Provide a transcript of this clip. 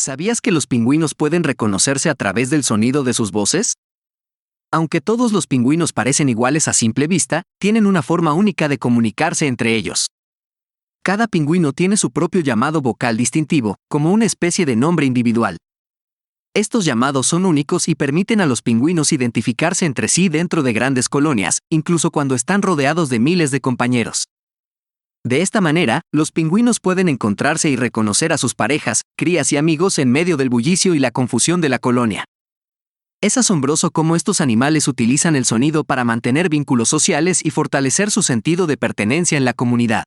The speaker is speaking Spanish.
¿Sabías que los pingüinos pueden reconocerse a través del sonido de sus voces? Aunque todos los pingüinos parecen iguales a simple vista, tienen una forma única de comunicarse entre ellos. Cada pingüino tiene su propio llamado vocal distintivo, como una especie de nombre individual. Estos llamados son únicos y permiten a los pingüinos identificarse entre sí dentro de grandes colonias, incluso cuando están rodeados de miles de compañeros. De esta manera, los pingüinos pueden encontrarse y reconocer a sus parejas, crías y amigos en medio del bullicio y la confusión de la colonia. Es asombroso cómo estos animales utilizan el sonido para mantener vínculos sociales y fortalecer su sentido de pertenencia en la comunidad.